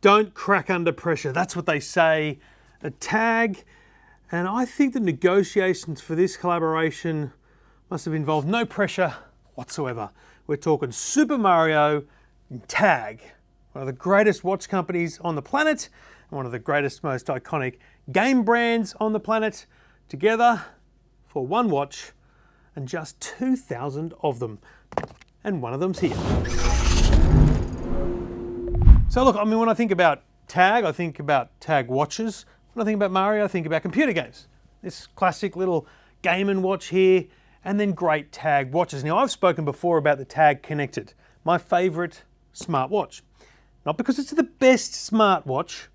Don't crack under pressure. That's what they say at TAG. And I think the negotiations for this collaboration must have involved no pressure whatsoever. We're talking Super Mario and TAG, one of the greatest watch companies on the planet, and one of the greatest, most iconic game brands on the planet, together for one watch and just 2,000 of them. And one of them's here. So look, I mean, when I think about TAG, I think about TAG watches. When I think about Mario, I think about computer games. This classic little Game & Watch here, and then great TAG watches. Now, I've spoken before about the TAG Connected, my favourite smartwatch. Not because it's the best smartwatch,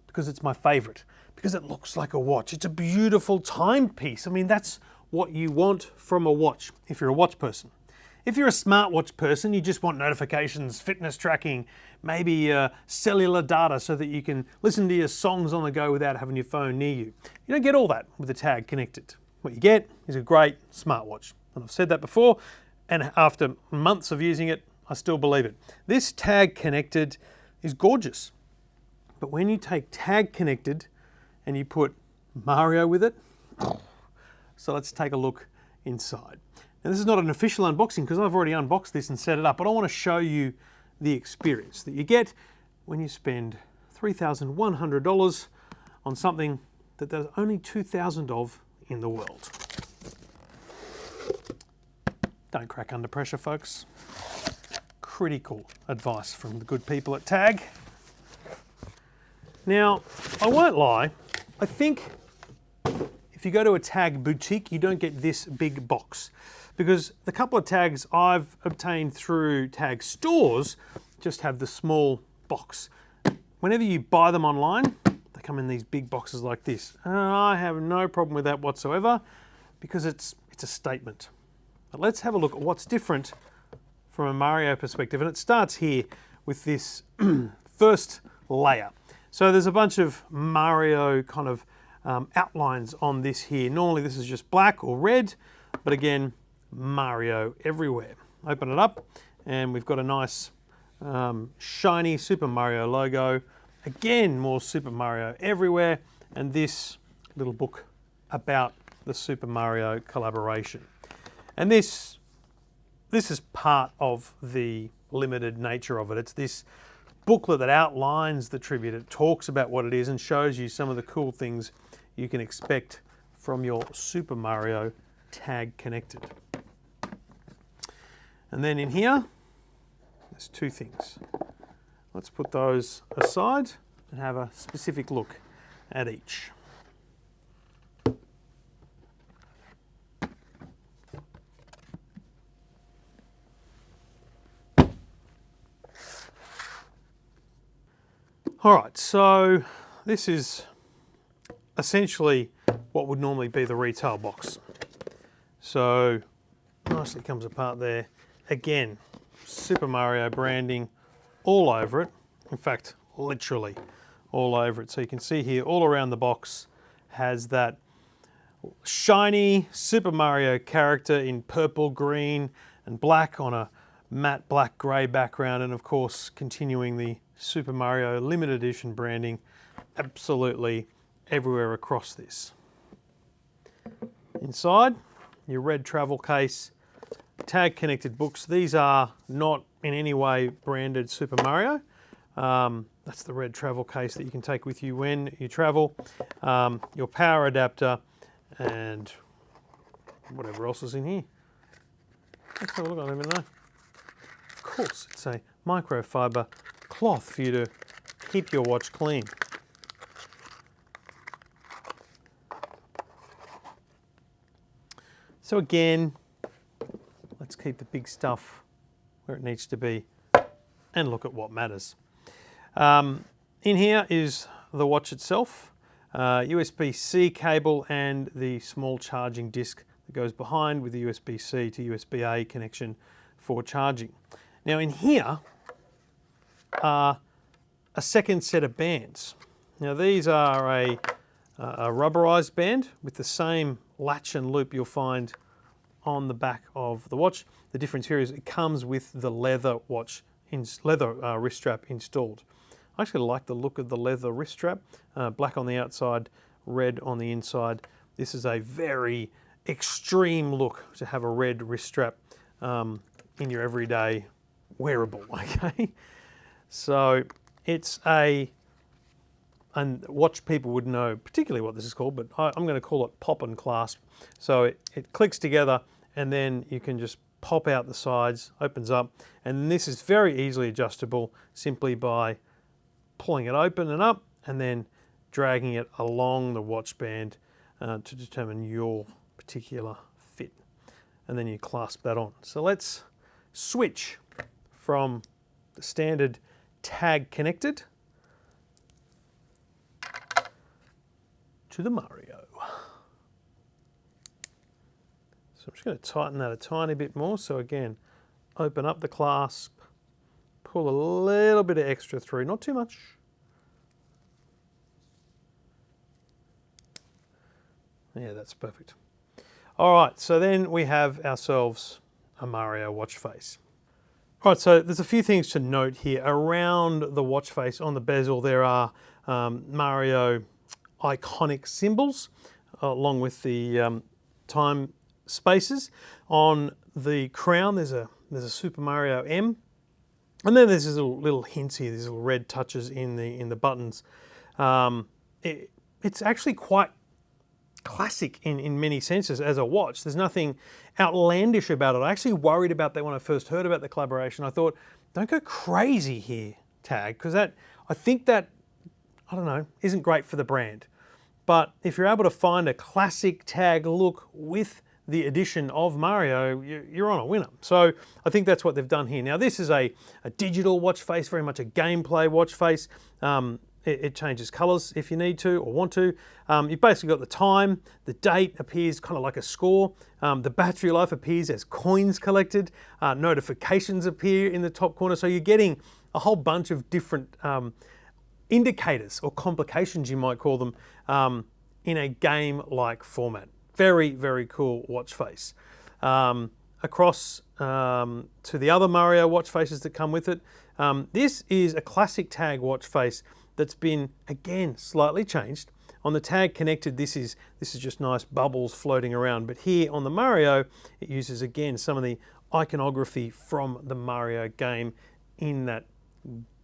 because it's my favourite. Because it looks like a watch. It's a beautiful timepiece. I mean, that's what you want from a watch, if you're a watch person. If you're a smartwatch person, you just want notifications, fitness tracking, maybe cellular data so that you can listen to your songs on the go without having your phone near you. You don't get all that with the TAG Connected. What you get is a great smartwatch. And I've said that before, and after months of using it, I still believe it. This TAG Connected is gorgeous. But when you take TAG Connected and you put Mario with it, so let's take a look inside. Now, this is not an official unboxing because I've already unboxed this and set it up, but I want to show you the experience that you get when you spend $3,100 on something that there's only 2,000 of in the world. Don't crack under pressure, folks. Critical advice from the good people at TAG. Now, I won't lie, I think if you go to a TAG boutique, you don't get this big box. Because the couple of tags I've obtained through TAG stores just have the small box. Whenever you buy them online, they come in these big boxes like this. And I have no problem with that whatsoever because it's a statement. But let's have a look at what's different from a Mario perspective. And it starts here with this first layer. So there's a bunch of Mario kind of outlines on this here. Normally this is just black or red, but again, Mario everywhere. Open it up and we've got a nice shiny Super Mario logo. Again, more Super Mario everywhere, and this little book about the Super Mario collaboration. And this is part of the limited nature of it. It's this booklet that outlines the tribute. It talks about what it is and shows you some of the cool things you can expect from your Super Mario TAG Connected. And then in here, there's two things. Let's put those aside and have a specific look at each. All right, so this is essentially what would normally be the retail box. So nicely comes apart there. Again, Super Mario branding all over it. In fact, literally all over it. So you can see here all around the box has that shiny Super Mario character in purple, green and black on a matte black grey background, and of course continuing the Super Mario limited edition branding absolutely everywhere across this. Inside, your red travel case, TAG Connected books. These are not in any way branded Super Mario. That's the red travel case that you can take with you when you travel. Your power adapter and whatever else is in here. Let's have a look, I don't even know. Of course, it's a microfiber cloth for you to keep your watch clean. So again, let's keep the big stuff where it needs to be and look at what matters. In here is the watch itself, USB-C cable and the small charging disc that goes behind with the USB-C to USB-A connection for charging. Now in here are a second set of bands. Now these are a rubberized band with the same latch and loop you'll find on the back of the watch. The difference here is it comes with the leather wrist strap installed. I actually like the look of the leather wrist strap, black on the outside, red on the inside. This is a very extreme look to have a red wrist strap in your everyday wearable, okay? So it's and watch people would know particularly what this is called, but I'm going to call it pop and clasp. So it clicks together and then you can just pop out the sides, opens up, and this is very easily adjustable simply by pulling it open and up and then dragging it along the watch band to determine your particular fit. And then you clasp that on. So let's switch from the standard tag connected to the Mario. So I'm just going to tighten that a tiny bit more. So again, open up the clasp, pull a little bit of extra through, not too much. Yeah, that's perfect. All right, so then we have ourselves a Mario watch face. All right, so there's a few things to note here. Around the watch face on the bezel, there are Mario iconic symbols, along with the time spaces. On the crown, there's a Super Mario M, and then there's these little hints here, these little red touches in the buttons. It's actually quite classic in many senses as a watch. There's nothing outlandish about it. I actually worried about that when I first heard about the collaboration. I thought, don't go crazy here, Tag, because I think that, I don't know, isn't great for the brand. But if you're able to find a classic Tag look with the addition of Mario, you're on a winner. So I think that's what they've done here. Now this is a digital watch face, very much a gameplay watch face. It changes colours if you need to or want to. You've basically got the time, the date appears kind of like a score. The battery life appears as coins collected. Notifications appear in the top corner. So you're getting a whole bunch of different indicators or complications, you might call them, in a game-like format. Very, very cool watch face. Across to the other Mario watch faces that come with it, this is a classic Tag watch face that's been, again, slightly changed. On the Tag Connected, this is just nice bubbles floating around, but here on the Mario, it uses, again, some of the iconography from the Mario game in that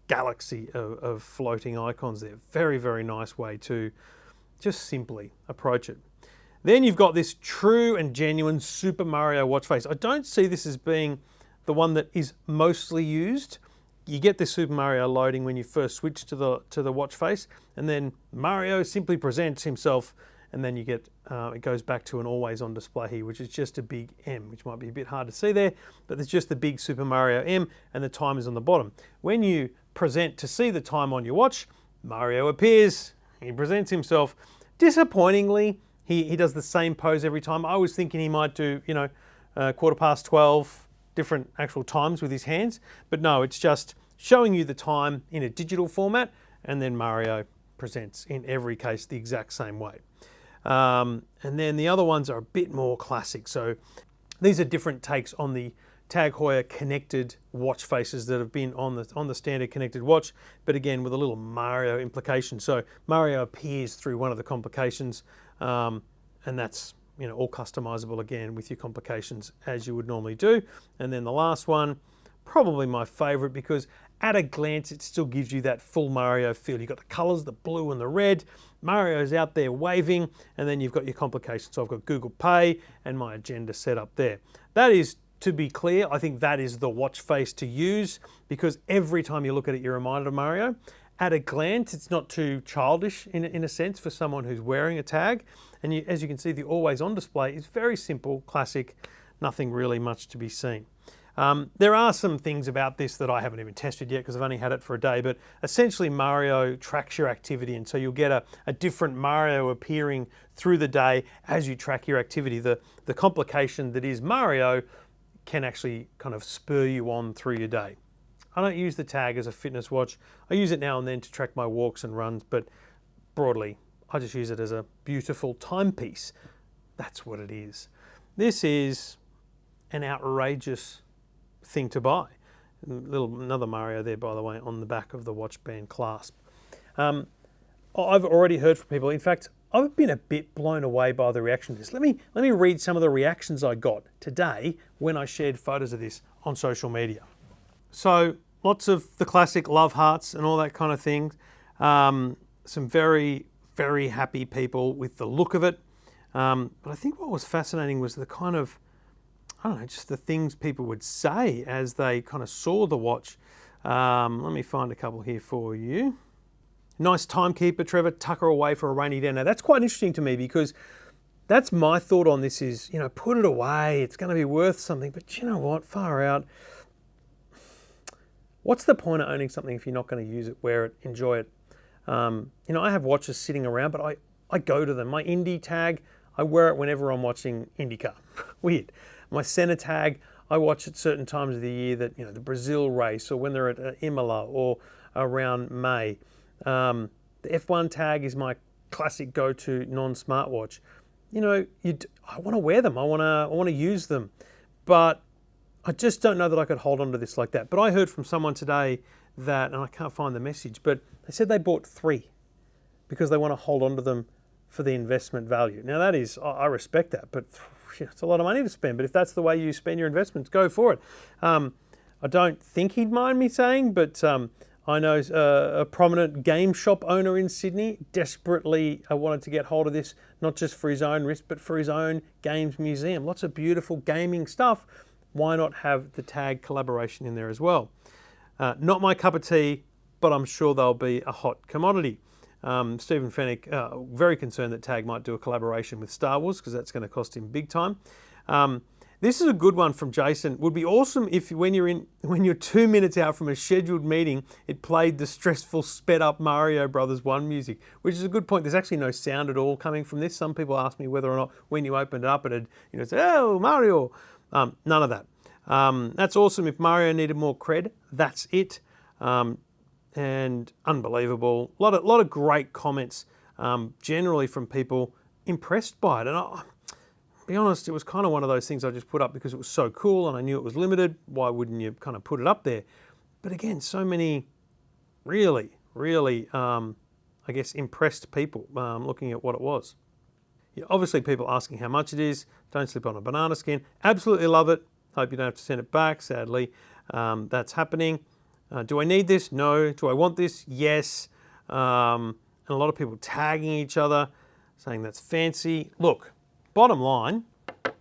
galaxy of floating icons there. Very, very nice way to just simply approach it. Then you've got this true and genuine Super Mario watch face. I don't see this as being the one that is mostly used. You get this Super Mario loading when you first switch to the watch face, and then Mario simply presents himself, and then you get it goes back to an always on display here, which is just a big M, which might be a bit hard to see there, but there's just the big Super Mario M, and the time is on the bottom. When you present to see the time on your watch, Mario appears, he presents himself. Disappointingly, he does the same pose every time. I was thinking he might do, 12:15, different actual times with his hands, but no, it's just showing you the time in a digital format, and then Mario presents in every case the exact same way. And then the other ones are a bit more classic. So these are different takes on the Tag Heuer connected watch faces that have been on the standard connected watch, but again with a little Mario implication. So Mario appears through one of the complications, and that's all customizable again with your complications as you would normally do. And then the last one, probably my favorite, because at a glance it still gives you that full Mario feel. You've got the colors, the blue and the red. Mario's out there waving, and then you've got your complications. So I've got Google Pay and my agenda set up there. That is, to be clear, I think that is the watch face to use, because every time you look at it, you're reminded of Mario. At a glance, it's not too childish in a sense for someone who's wearing a tag. And as you can see, the always on display is very simple, classic, nothing really much to be seen. There are some things about this that I haven't even tested yet because I've only had it for a day, but essentially Mario tracks your activity, and so you'll get a different Mario appearing through the day as you track your activity. The complication that is Mario can actually kind of spur you on through your day. I don't use the tag as a fitness watch. I use it now and then to track my walks and runs, but broadly, I just use it as a beautiful timepiece. That's what it is. This is an outrageous thing to buy. Another Mario there, by the way, on the back of the watch band clasp. I've already heard from people. In fact, I've been a bit blown away by the reaction to this. Let me read some of the reactions I got today when I shared photos of this on social media. So lots of the classic love hearts and all that kind of thing. Some very, very happy people with the look of it. But I think what was fascinating was the kind of, I don't know, just the things people would say as they kind of saw the watch. Let me find a couple here for you. Nice timekeeper, Trevor, tuck her away for a rainy day. Now that's quite interesting to me because that's my thought on this is, put it away. It's going to be worth something. But you know what? Far out. What's the point of owning something if you're not going to use it, wear it, enjoy it? I have watches sitting around, but I go to them. My Indy tag, I wear it whenever I'm watching IndyCar. Weird. My Senna tag, I watch at certain times of the year that, the Brazil race or when they're at Imola or around May. The F1 tag is my classic go-to non-smartwatch. I want to wear them. I want to use them, but I just don't know that I could hold on to this like that. But I heard from someone today that, and I can't find the message, but they said they bought 3 because they want to hold on to them for the investment value. Now that is, I respect that, but it's a lot of money to spend. But if that's the way you spend your investments, go for it. I don't think he'd mind me saying, but I know a prominent game shop owner in Sydney desperately wanted to get hold of this, not just for his own wrist, but for his own games museum. Lots of beautiful gaming stuff. Why not have the tag collaboration in there as well? Not my cup of tea, but I'm sure they'll be a hot commodity. Stephen Fennick, very concerned that Tag might do a collaboration with Star Wars because that's going to cost him big time. This is a good one from Jason. Would be awesome if when you're 2 minutes out from a scheduled meeting, it played the stressful sped up Mario Brothers 1 music, which is a good point. There's actually no sound at all coming from this. Some people ask me whether or not when you opened it up, it'd say, "Oh, Mario." None of that. That's awesome. If Mario needed more cred, that's it. And unbelievable. A lot of great comments, generally from people impressed by it. And I'll be honest, it was kind of one of those things I just put up because it was so cool and I knew it was limited. Why wouldn't you kind of put it up there? But again, so many really, really, I guess, impressed people looking at what it was. Obviously, people asking how much it is. Don't slip on a banana skin. Absolutely love it. Hope you don't have to send it back. Sadly, that's happening. Do I need this? No. Do I want this? Yes. And a lot of people tagging each other, saying that's fancy. Look, bottom line,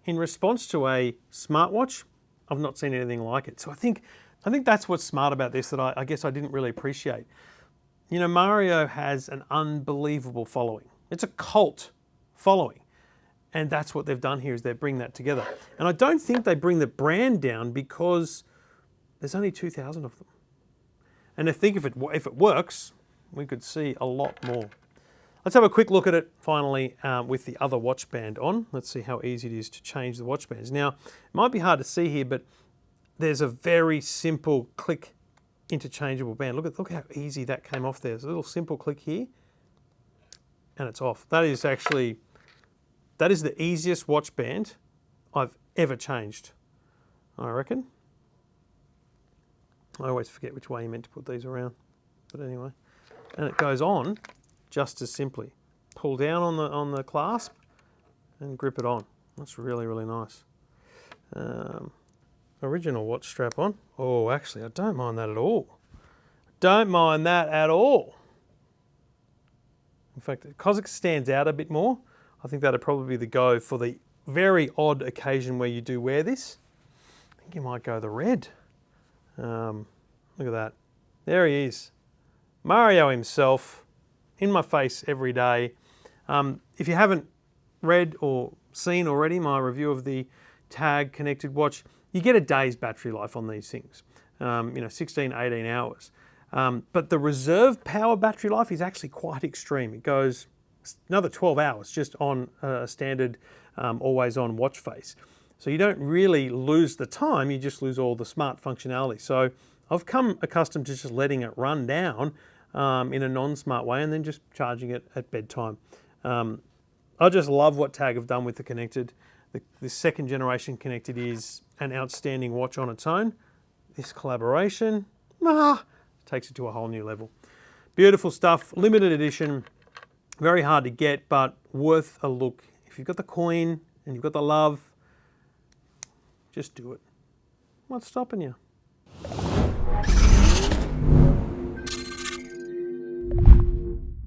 in response to a smartwatch, I've not seen anything like it. So I think that's what's smart about this that I guess I didn't really appreciate. Mario has an unbelievable following. It's a cult following. And that's what they've done here is they bring that together. And I don't think they bring the brand down because there's only 2,000 of them. And I think if it works, we could see a lot more. Let's have a quick look at it finally with the other watch band on. Let's see how easy it is to change the watch bands. Now, it might be hard to see here, but there's a very simple click interchangeable band. Look how easy that came off there. There's a little simple click here and it's off. That is the easiest watch band I've ever changed, I reckon. I always forget which way you meant to put these around, but anyway. And it goes on just as simply. Pull down on the clasp and grip it on. That's really, really nice. Original watch strap on. Oh, actually, I don't mind that at all. Don't mind that at all. In fact, because it stands out a bit more, I think that'd probably be the go for the very odd occasion where you do wear this. I think you might go the red. Look at that. There he is. Mario himself, in my face every day. If you haven't read or seen already my review of the Tag connected watch, you get a day's battery life on these things, 16, 18 hours. But the reserve power battery life is actually quite extreme. It goes another 12 hours just on a standard always on watch face. So you don't really lose the time, you just lose all the smart functionality. So I've come accustomed to just letting it run down in a non-smart way and then just charging it at bedtime. I just love what Tag have done with the Connected. The second generation Connected is an outstanding watch on its own. this collaboration, takes it to a whole new level. Beautiful stuff, limited edition, very hard to get, but worth a look. If you've got the coin and you've got the love, just do it. What's stopping you?